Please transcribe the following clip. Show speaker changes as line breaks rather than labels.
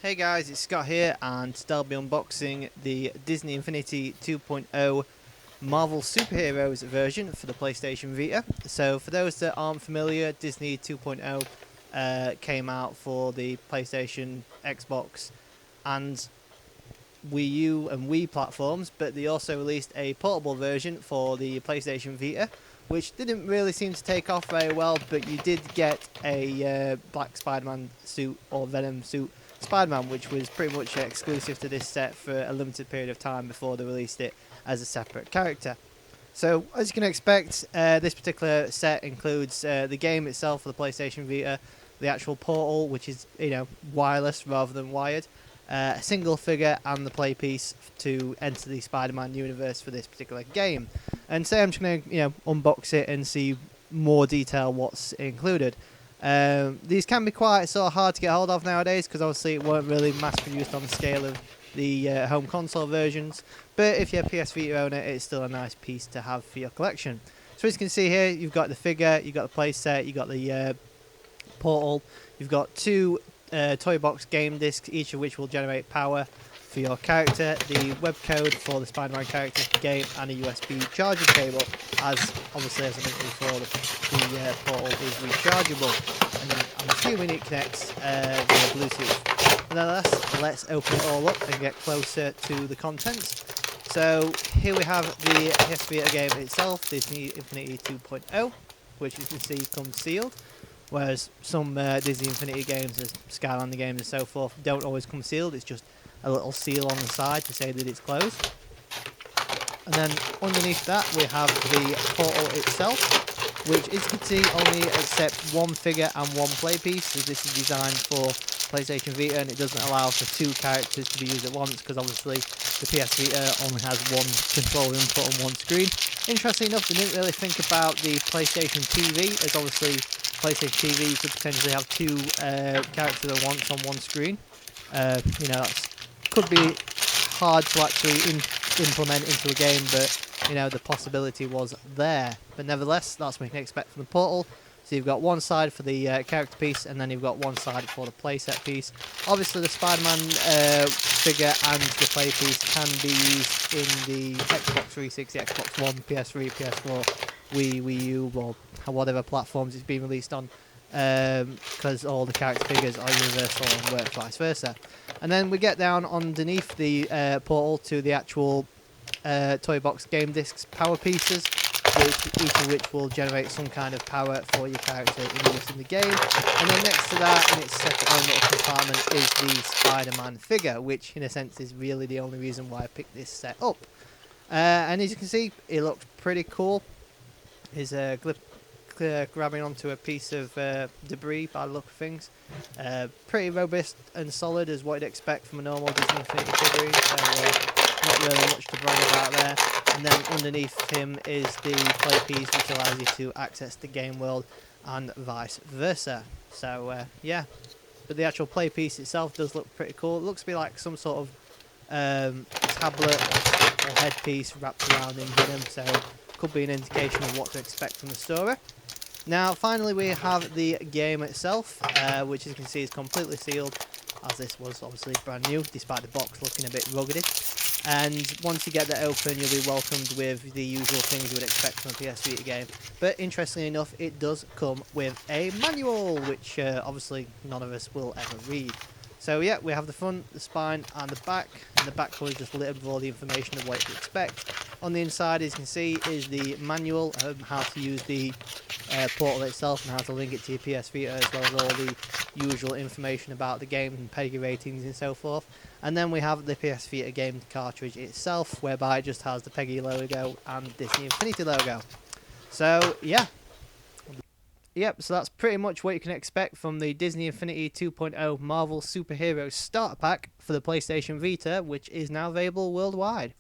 Hey guys, it's Scott here, and today I'll be unboxing the Disney Infinity 2.0 Marvel Superheroes version for the PlayStation Vita. So for those that aren't familiar, Disney 2.0 came out for the PlayStation, Xbox and Wii U and Wii platforms, but they also released a portable version for the PlayStation Vita, which didn't really seem to take off very well, but you did get a black Spider-Man suit or Venom suit Spider-Man, which was pretty much exclusive to this set for a limited period of time before they released it as a separate character. So, as you can expect, this particular set includes the game itself for the PlayStation Vita, the actual portal, which is, wireless rather than wired, a single figure, and the play piece to enter the Spider-Man universe for this particular game. And so I'm just going to, unbox it and see more detail what's included. These can be quite sort of hard to get hold of nowadays because obviously it weren't really mass produced on the scale of the home console versions, but if you're a PS Vita owner, it's still a nice piece to have for your collection. So as you can see here, you've got the figure, you've got the play set, you've got the portal, you've got two toy box game discs, each of which will generate power for your character, the web code for the Spider-Man character game, and a USB charging cable, as obviously as I mentioned before, the portal is rechargeable, and then I'm assuming it connects via Bluetooth. Nonetheless, let's open it all up and get closer to the contents. So here we have the PS Vita game itself, Disney Infinity 2.0, which you can see comes sealed. Whereas some Disney Infinity games, as Skylander games and so forth, don't always come sealed. It's just a little seal on the side to say that it's closed. And then underneath that we have the portal itself, which, as you can see, only accepts one figure and one play piece, as this is designed for PlayStation Vita, and it doesn't allow for two characters to be used at once, because obviously the PS Vita only has one controller input on one screen. Interestingly enough, they didn't really think about the PlayStation TV, as obviously PlayStation TV could potentially have two characters at once on one screen. That could be hard to actually implement into a game, but the possibility was there. But nevertheless, that's what you can expect from the portal. So you've got one side for the character piece, and then you've got one side for the playset piece. Obviously, the Spider-Man figure and the play piece can be used in the Xbox 360, Xbox One, PS3, PS4, Wii U, or whatever platforms it's been released on, because all the character figures are universal and work vice versa. And then we get down underneath the portal to the actual toy box game discs power pieces, each of which will generate some kind of power for your character in use in the game. And then next to that, in its separate own little compartment, is the Spider-Man figure, which in a sense is really the only reason why I picked this set up. And as you can see, it looks pretty cool. He's grabbing onto a piece of debris by the look of things. Pretty robust and solid as what you'd expect from a normal Disney Infinity figurine, so not really much to brag about there. And then underneath him is the play piece, which allows you to access the game world and vice versa. So yeah, but the actual play piece itself does look pretty cool. It looks to be like some sort of tablet or headpiece wrapped around in Venom, so could be an indication of what to expect from the story. Now finally we have the game itself, which as you can see is completely sealed, as this was obviously brand new, despite the box looking a bit rugged. And once you get that open, you'll be welcomed with the usual things you would expect from a PS Vita game. But interestingly enough, it does come with a manual, which obviously none of us will ever read. So yeah, we have the front, the spine, and the back. And the back cover is just littered with all the information of what to expect. On the inside, as you can see, is the manual of how to use the portal itself and how to link it to your PS Vita, as well as all the usual information about the game and peggy ratings and so forth. And then we have the PS Vita game cartridge itself, whereby it just has the PEGI logo and the Disney Infinity logo. So yeah. Yep, so that's pretty much what you can expect from the Disney Infinity 2.0 Marvel Superheroes Starter Pack for the PlayStation Vita, which is now available worldwide.